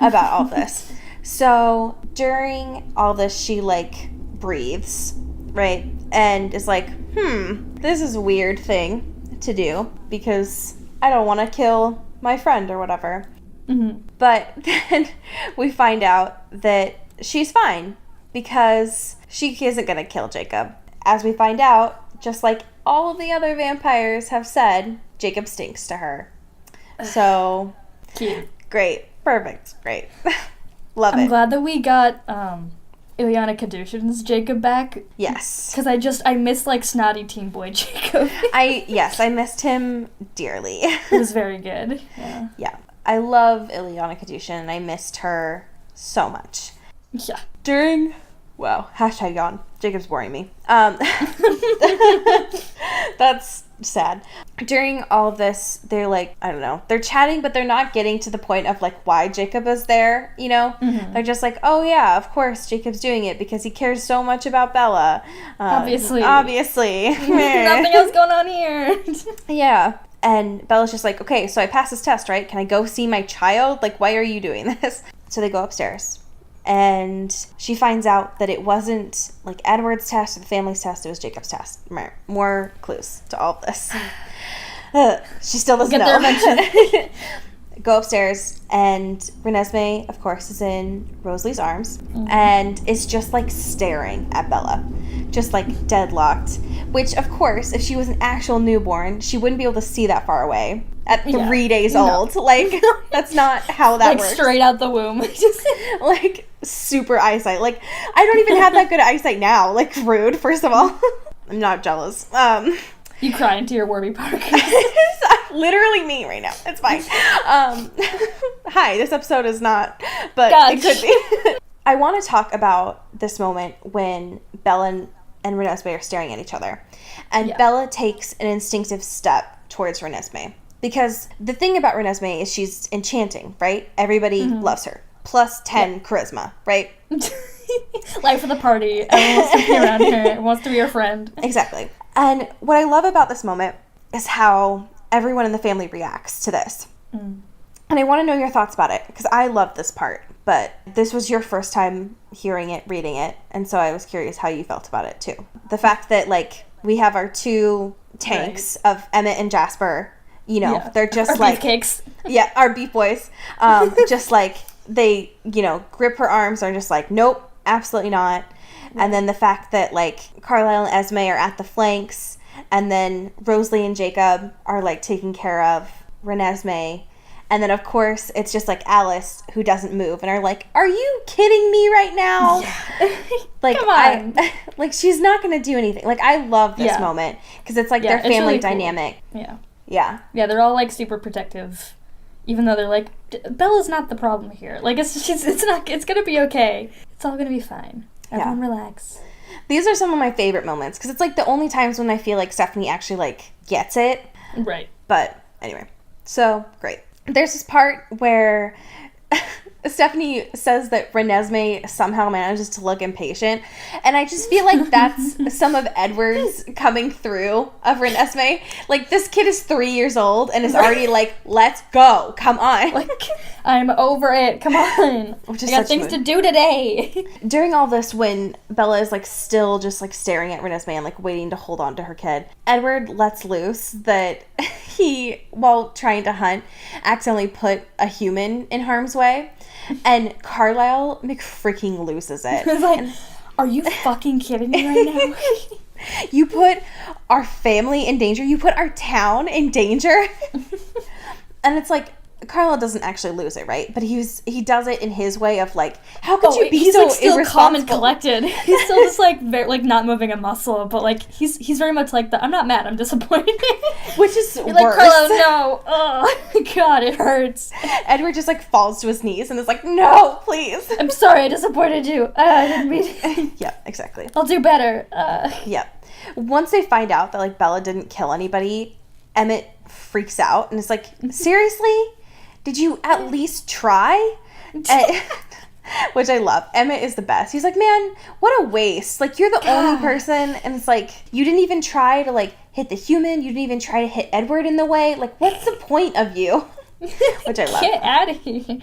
about all this. So during all this, she like breathes, right? And is like, this is a weird thing to do because I don't want to kill my friend or whatever. Mm-hmm. But then we find out that she's fine because she isn't going to kill Jacob. As we find out, just like all of the other vampires have said, Jacob stinks to her. So, cute. Great. Perfect. Great. Love it. I'm glad that we got Ileana Kadushin's Jacob back. Yes. Because I miss, like, snotty teen boy Jacob. I missed him dearly. It was very good. Yeah. Yeah. I love Ileana Kadushin, and I missed her so much. Yeah. Wow, hashtag yawn. Jacob's boring me. That's sad. During all of this, they're like, I don't know, they're chatting, but they're not getting to the point of like why Jacob is there, you know? Mm-hmm. They're just like, oh yeah, of course Jacob's doing it because he cares so much about Bella. Obviously. Nothing else going on here. Yeah. And Bella's just like, okay, so I passed this test, right? Can I go see my child? Like, why are you doing this? So they go upstairs. And she finds out that it wasn't like Edward's test or the family's test, it was Jacob's test. More clues to all of this. She still doesn't know. Get there eventually. Go upstairs, and Renesmee, of course, is in Rosalie's arms and is just like staring at Bella. Just like deadlocked. Which, of course, if she was an actual newborn, she wouldn't be able to see that far away. At 3 days old. Like, that's not how that works. Like, straight out the womb. Like, super eyesight. Like, I don't even have that good eyesight now. Like, rude, first of all. I'm not jealous. You cry into your Warby Parker. Literally me right now. It's fine. Hi, this episode is not, but it could be. I want to talk about this moment when Bella and Renesmee are staring at each other. And Bella takes an instinctive step towards Renesmee. Because the thing about Renesmee is she's enchanting, right? Everybody loves her. Plus 10 charisma, right? Life of the party. Everyone wants to be around her. Wants to be her friend. Exactly. And what I love about this moment is how everyone in the family reacts to this. And I want to know your thoughts about it, because I love this part. But this was your first time hearing it, reading it, and so I was curious how you felt about it, too. The fact that, like, we have our two tanks of Emmett and Jasper. You know, they're just our like... beefcakes. Yeah, our beef boys. Just like, they, you know, grip her arms and are just like, nope, absolutely not. And then the fact that, like, Carlisle and Esme are at the flanks, and then Rosalie and Jacob are, like, taking care of Renesmee. And then, of course, it's just, like, Alice, who doesn't move, and are like, are you kidding me right now? Yeah. Like, come on. Like, she's not going to do anything. Like, I love this moment, because it's, like, their family really dynamic. Cool. Yeah. Yeah. Yeah, they're all, like, super protective, even though they're like, Bella's not the problem here. Like, it's gonna be okay. It's all gonna be fine. Everyone relax. These are some of my favorite moments, because it's, like, the only times when I feel like Stephanie actually, like, gets it. Right. But, anyway. So, great. There's this part where Stephanie says that Renesmee somehow manages to look impatient, and I just feel like that's some of Edward's coming through of Renesmee. Like, this kid is 3 years old and is already like, let's go, come on. Like, I'm over it, come on. I got things to do today. During all this, when Bella is, like, still just, like, staring at Renesmee and, like, waiting to hold on to her kid, Edward lets loose that he, while trying to hunt, accidentally put a human in harm's way. And Carlisle McFreaking loses it. It's like, are you fucking kidding me right now? You put our family in danger. You put our town in danger. And it's like, Carlisle doesn't actually lose it, right? But he does it in his way of, like, how could you be so like, still calm and irresponsible? collected. He's still just, like, like, not moving a muscle, but, like, he's very much like, I'm not mad, I'm disappointed. Which is worse. Like, Carlisle, no. Oh, God, it hurts. Edward just, like, falls to his knees and is like, no, please. I'm sorry I disappointed you. I didn't mean... Yeah, exactly. I'll do better. Yeah. Once they find out that, like, Bella didn't kill anybody, Emmett freaks out and is like, seriously? Did you at least try? Which I love. Emmett is the best. He's like, man, what a waste. Like, you're the only person, and it's like, you didn't even try to, like, hit the human. You didn't even try to hit Edward in the way. Like, what's the point of you? Which I love. Get out of here.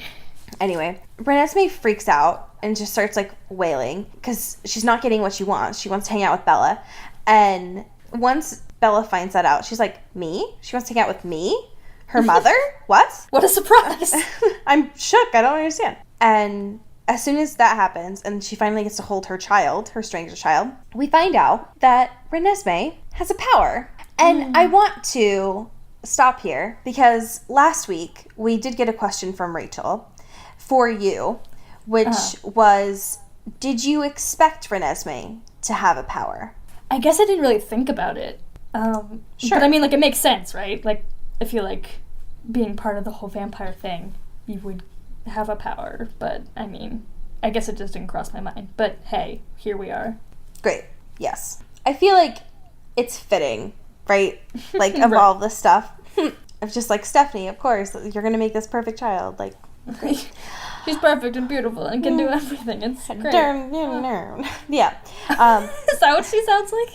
Anyway, Renesmee freaks out and just starts, like, wailing because she's not getting what she wants. She wants to hang out with Bella. And once Bella finds that out, she's like, me? She wants to hang out with me? Her mother? What? What a surprise. I'm shook. I don't understand. And as soon as that happens and she finally gets to hold her child, her stranger child, we find out that Renesmee has a power. And I want to stop here because last week we did get a question from Rachel for you, which was, did you expect Renesmee to have a power? I guess I didn't really think about it. Sure. But I mean, like, it makes sense, right? Like, I feel like being part of the whole vampire thing, you would have a power, but I mean, I guess it just didn't cross my mind. But hey, here we are. Great. Yes. I feel like it's fitting, right? Like, of all this stuff. Of just like, Stephanie, of course, you're going to make this perfect child. Like, great. She's perfect and beautiful and can do everything. It's great. Yeah. Is that what she sounds like?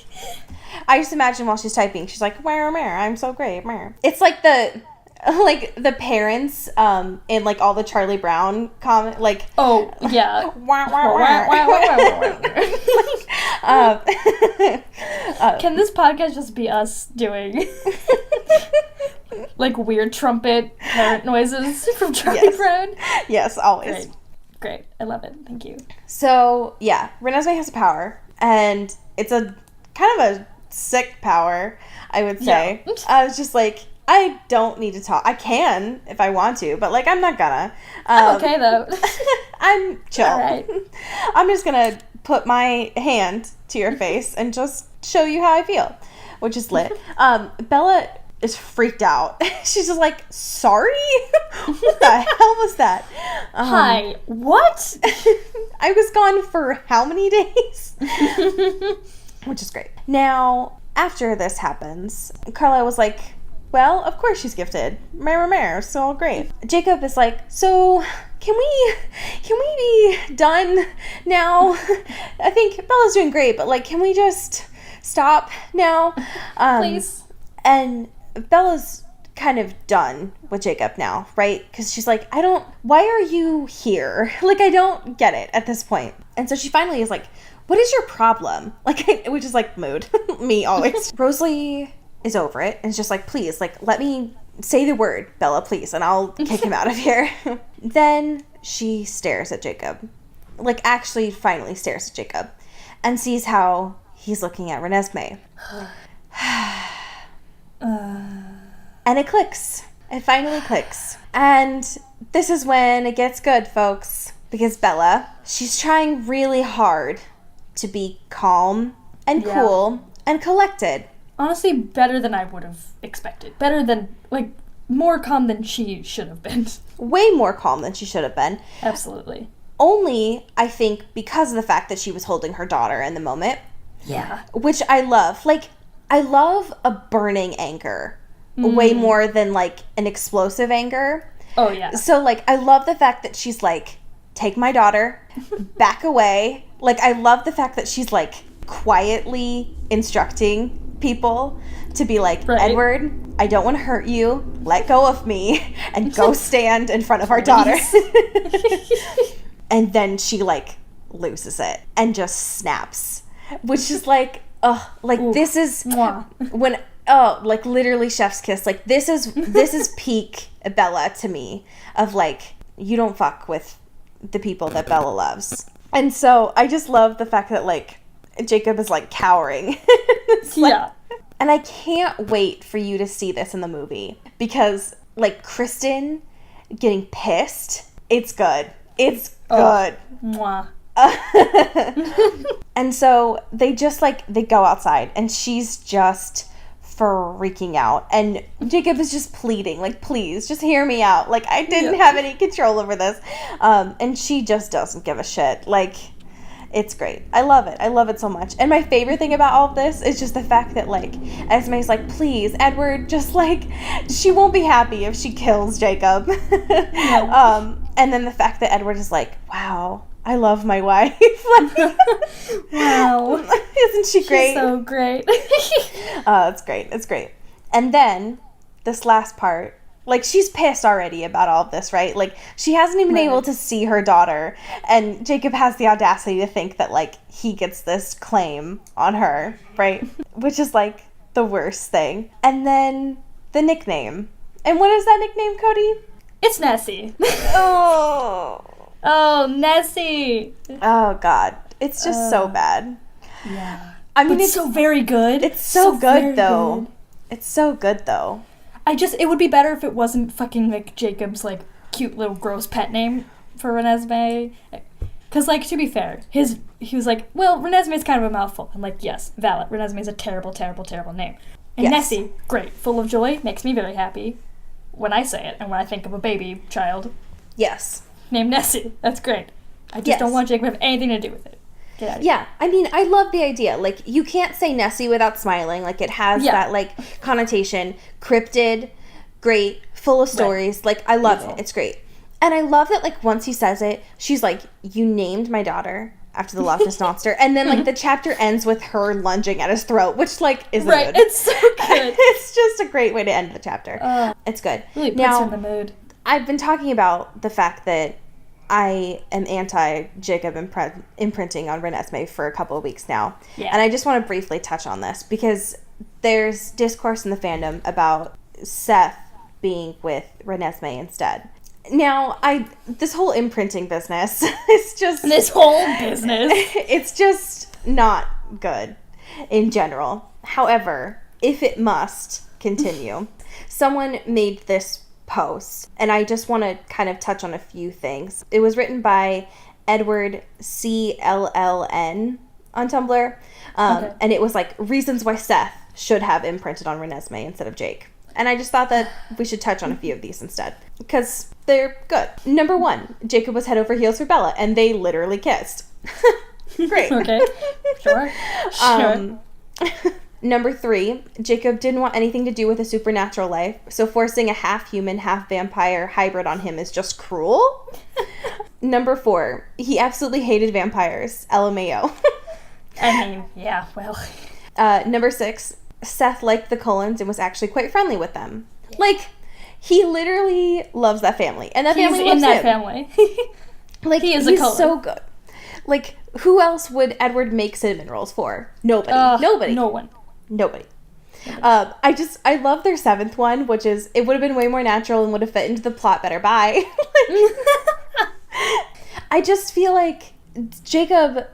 I just imagine while she's typing, she's like, I'm so great. It's like the parents in like all the Charlie Brown comment, like, oh yeah. Can this podcast just be us doing like weird trumpet parrot noises from Charlie Brown? Yes, always. Great. I love it. Thank you. So yeah, Renesmee has a power, and it's a kind of a sick power, I would say. Yeah. I was just like, I don't need to talk. I can if I want to, but like, I'm not gonna. I'm okay though. I'm chill. All right. I'm just gonna put my hand to your face and just show you how I feel, which is lit. Bella is freaked out. She's just like, sorry? What the hell was that? Hi, what? I was gone for how many days? Which is great. Now, after this happens, Carla was like, well, of course she's gifted. So great. Jacob is like, so can we be done now? I think Bella's doing great, but like, can we just stop now? Please. And Bella's kind of done with Jacob now, right? Because she's like, why are you here? Like, I don't get it at this point. And so she finally is like, what is your problem? Like, which is like mood. Me always. Rosalie is over it and is just like, please, like, let me say the word, Bella, please, and I'll kick him out of here. Then she stares at Jacob. Like, actually finally stares at Jacob and sees how he's looking at Renesmee. And it clicks. It finally clicks. And this is when it gets good, folks. Because Bella, she's trying really hard to be calm and cool and collected. Honestly, better than I would have expected. Better than, like, more calm than she should have been. Way more calm than she should have been. Absolutely. Only, I think, because of the fact that she was holding her daughter in the moment. Yeah. Which I love. Like, I love a burning anger way more than, like, an explosive anger. Oh, yeah. So, like, I love the fact that she's like, take my daughter, back away. Like, I love the fact that she's, like, quietly instructing people to be like, right. Edward, I don't want to hurt you. Let go of me and go stand in front of our daughter. And then she, like, loses it and just snaps. Which is like, like, ooh, this is when, like, literally chef's kiss. Like, this is peak Bella to me of, like, you don't fuck with the people that Bella loves. And so I just love the fact that, like, Jacob is, like, cowering. Like, yeah. And I can't wait for you to see this in the movie because, like, Kristen getting pissed, it's good. It's good. Mwah. And so they just, like, they go outside and she's just freaking out and Jacob is just pleading, like, please just hear me out, like, I didn't have any control over this, and she just doesn't give a shit. Like, It's great. I love it. I love it so much. And my favorite thing about all of this is just the fact that, like, Esme's like, please, Edward, just, like, she won't be happy if she kills Jacob. No. And then the fact that Edward is like, wow, I love my wife. Wow. Isn't she great? She's so great. It's great. It's great. And then this last part, like, she's pissed already about all of this, right? Like, she hasn't even been able to see her daughter, and Jacob has the audacity to think that, like, he gets this claim on her, right? Which is, like, the worst thing. And then the nickname. And what is that nickname, Cody? It's Nessie. Oh. Oh, Nessie. Oh, God. It's just so bad. Yeah. I mean, but it's so very good. It's so good, though. Good. It's so good, though. It would be better if it wasn't fucking, like, Jacob's, like, cute little gross pet name for Renesmee. Because, like, to be fair, he was like, well, Renesmee's kind of a mouthful. I'm like, yes, valid. Renesmee's a terrible, terrible, terrible name. And yes. Nessie, great. Full of joy, makes me very happy when I say it and when I think of a baby child. Yes. Named Nessie. That's great. I just don't want Jacob to have anything to do with it. Get out of here. I mean, I love the idea. Like, you can't say Nessie without smiling. Like, it has that, like, connotation. Cryptid, great, full of stories. Right. Like, I love it. It's great. And I love that, like, once he says it, she's like, you named my daughter after the Loch Ness Monster. And then, like, the chapter ends with her lunging at his throat, which, like, is right. good. It's so good. It's just a great way to end the chapter. It's good. Really puts her in the mood. I've been talking about the fact that I am anti-Jacob imprinting on Renesmee for a couple of weeks now. Yeah. And I just want to briefly touch on this because there's discourse in the fandom about Seth being with Renesmee instead. Now, this whole imprinting business is just... This whole business. It's just not good in general. However, if it must continue, someone made this post, and I just want to kind of touch on a few things. It was written by Edward CLLN on Tumblr, and it was like reasons why Seth should have imprinted on Renesmee instead of Jake. And I just thought that we should touch on a few of these instead, because they're good. Number 1, Jacob was head over heels for Bella, and they literally kissed. Great. Okay. Sure. Number 3, Jacob didn't want anything to do with a supernatural life, so forcing a half-human, half-vampire hybrid on him is just cruel. Number 4, he absolutely hated vampires. LMAO. I mean, yeah, well. Number 6, Seth liked the Cullens and was actually quite friendly with them. Like, he literally loves that family, and that family loves him. He's in that family. Like, he's so good. Like, who else would Edward make cinnamon rolls for? Nobody. Nobody. No one. Nobody. I love their 7th one, which is, it would have been way more natural and would have fit into the plot better. Bye. I just feel like Jacob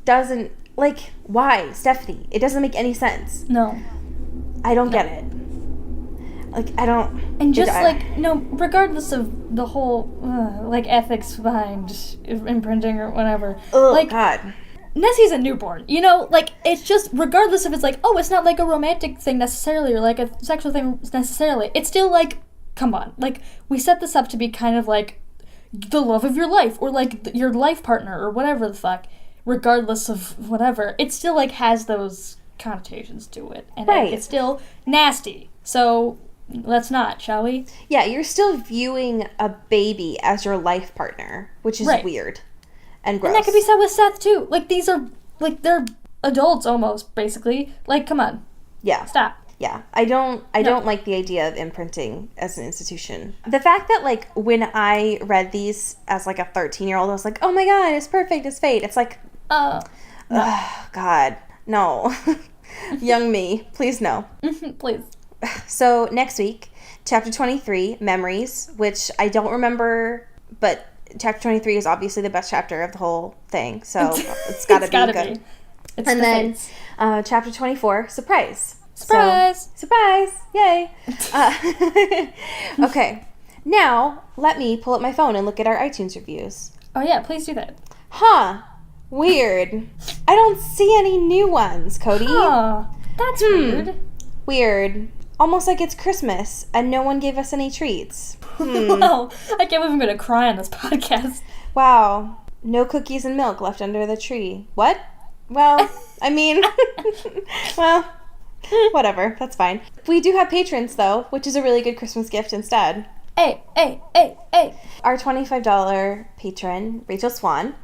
doesn't, like, why? Stephanie. It doesn't make any sense. No. I don't get it. Like, I don't... And just, regardless of the whole, ethics behind imprinting or whatever. Oh, God. Nessie's a newborn, you know? Like, it's just, regardless if it's like, oh, it's not like a romantic thing necessarily or like a sexual thing necessarily. It's still like, come on. Like, we set this up to be kind of like the love of your life or like your life partner or whatever the fuck. Regardless of whatever. It still, like, has those connotations to it. And it's still nasty. So... let's not, shall we? Yeah, you're still viewing a baby as your life partner, which is weird and gross. And that could be said with Seth, too. Like, these are, like, they're adults almost, basically. Like, come on. Yeah. Stop. Yeah. I don't like the idea of imprinting as an institution. The fact that, like, when I read these as, like, a 13-year-old, I was like, oh my God, it's perfect, it's fate. It's like, no. God, no. Young me, please no. Please. So next week, chapter 23, Memories, which I don't remember, but chapter 23 is obviously the best chapter of the whole thing, so it's gotta be good. And then chapter 24, Surprise. Surprise! So, surprise! Yay! Okay, now let me pull up my phone and look at our iTunes reviews. Oh yeah, please do that. Huh. Weird. I don't see any new ones, Cody. Huh. That's weird. Weird. Almost like it's Christmas, and no one gave us any treats. Well, I can't believe I'm going to cry on this podcast. Wow. No cookies and milk left under the tree. What? Well, I mean, well, whatever. That's fine. We do have patrons, though, which is a really good Christmas gift instead. Hey. Our $25 patron, Rachel Swan.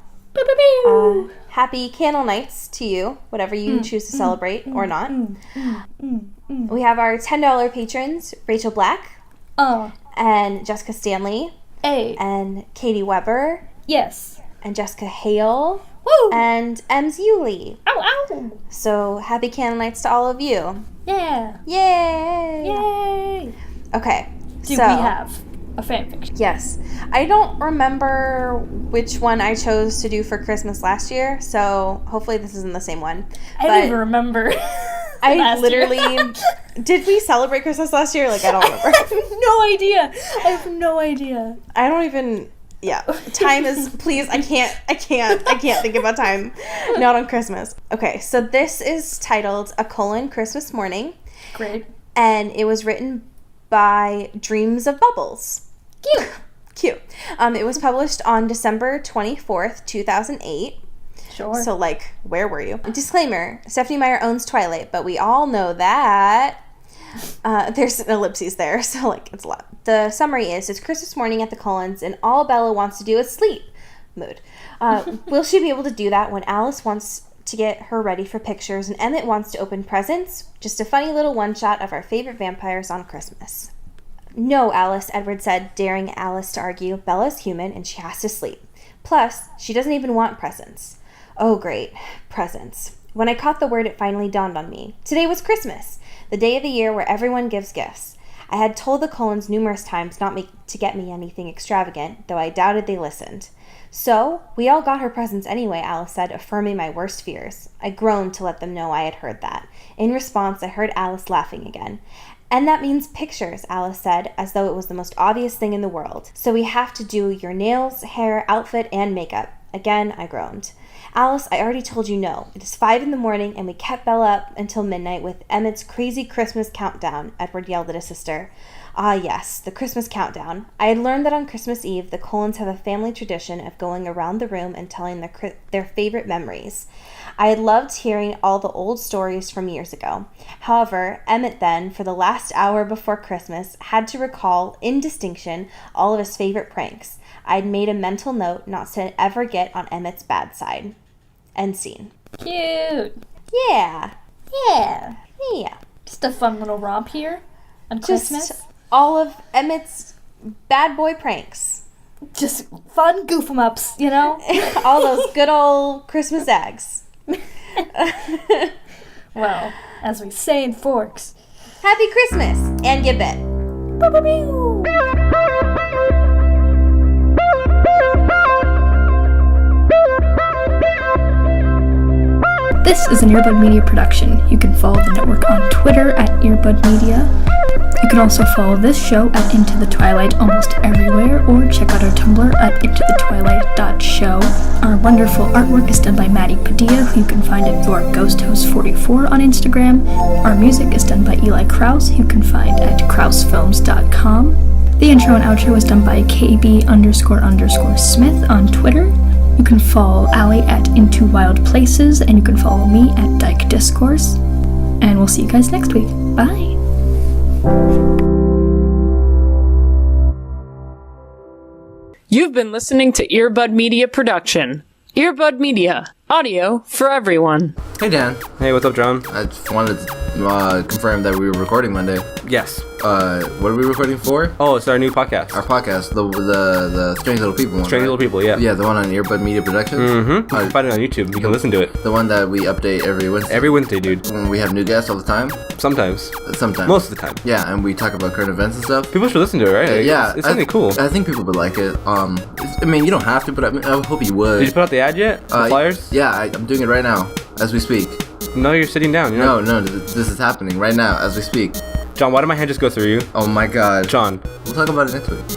Happy Candle Nights to you, whatever you choose to celebrate or not. We have our $10 patrons, Rachel Black. And Jessica Stanley. And Katie Weber. Yes. And Jessica Hale. Woo! And Ems Yulee. Ow. So, happy Candle Nights to all of you. Yeah. Yay! Okay. Do we have a fanfiction? Yes. I don't remember which one I chose to do for Christmas last year, so hopefully this isn't the same one. I don't even remember. I literally... Did we celebrate Christmas last year? Like, I don't remember. I have no idea. I don't even... Yeah. Time is... Please, I can't think about time. Not on Christmas. Okay, so this is titled A: Christmas Morning. Great. And it was written by Dreams of Bubbles. Cute. It was published on December 24th, 2008. Sure. So, like, where were you? Disclaimer, Stephanie Meyer owns Twilight, but we all know that there's an ellipses there, so, like, it's a lot. The summary is, it's Christmas morning at the Cullens, and all Bella wants to do is sleep. Mood. Will she be able to do that when Alice wants to get her ready for pictures, and Emmett wants to open presents? Just a funny little one-shot of our favorite vampires on Christmas. No, Alice, Edward said, daring Alice to argue. Bella's human, and she has to sleep. Plus, she doesn't even want presents. Oh, great. Presents. When I caught the word, it finally dawned on me. Today was Christmas, the day of the year where everyone gives gifts. I had told the Cullens numerous times not to get me anything extravagant, though I doubted they listened. So, we all got her presents anyway, Alice said, affirming my worst fears. I groaned to let them know I had heard that. In response, I heard Alice laughing again. And that means pictures, Alice said, as though it was the most obvious thing in the world. So we have to do your nails, hair, outfit, and makeup. Again, I groaned. Alice, I already told you no. It is 5 a.m, and we kept Bella up until midnight with Emmett's crazy Christmas countdown, Edward yelled at his sister. Ah, yes, the Christmas countdown. I had learned that on Christmas Eve, the Cullens have a family tradition of going around the room and telling their favorite memories. I had loved hearing all the old stories from years ago. However, Emmett then, for the last hour before Christmas, had to recall, in distinction, all of his favorite pranks. I had made a mental note not to ever get on Emmett's bad side. End scene. Cute. Yeah. Just a fun little romp here on Christmas. Just all of Emmett's bad boy pranks. Just fun goof 'em ups, you know? All those good old Christmas eggs. Well, as we say in Forks. Happy Christmas and get bit. This is an Earbud Media production. You can follow the network on Twitter at Earbud Media. You can also follow this show at Into the Twilight almost everywhere, or check out our Tumblr at intothetwilight.show. Our wonderful artwork is done by Maddie Padilla, who you can find at YourGhostHost44 on Instagram. Our music is done by Eli Krause, who you can find at krausefilms.com. The intro and outro is done by KB__Smith on Twitter. You can follow Allie at Into Wild Places, and you can follow me at Dyke Discourse. And we'll see you guys next week. Bye! You've been listening to Earbud Media Production. Earbud Media. Audio for everyone. Hey, Dan. Hey, what's up, John? I just wanted to confirm that we were recording Monday. Yes. What are we recording for? Oh, it's our new podcast. Our podcast, the Strange Little People one, Strange Little People, yeah. Yeah, the one on Earbud Media Productions. Mm-hmm. You can find it on YouTube. You can listen to it. The one that we update every Wednesday. Every Wednesday, dude. When we have new guests all the time. Sometimes. Most of the time. Yeah, and we talk about current events and stuff. People should listen to it, right? Yeah. It's something cool. I think people would like it. I mean, you don't have to, but I hope you would. Did you put out the ad yet? The flyers? Yeah, I'm doing it right now, as we speak. No, you're sitting down. No, this is happening right now, as we speak. John, why did my hand just go through you? Oh my god. John. We'll talk about it next week.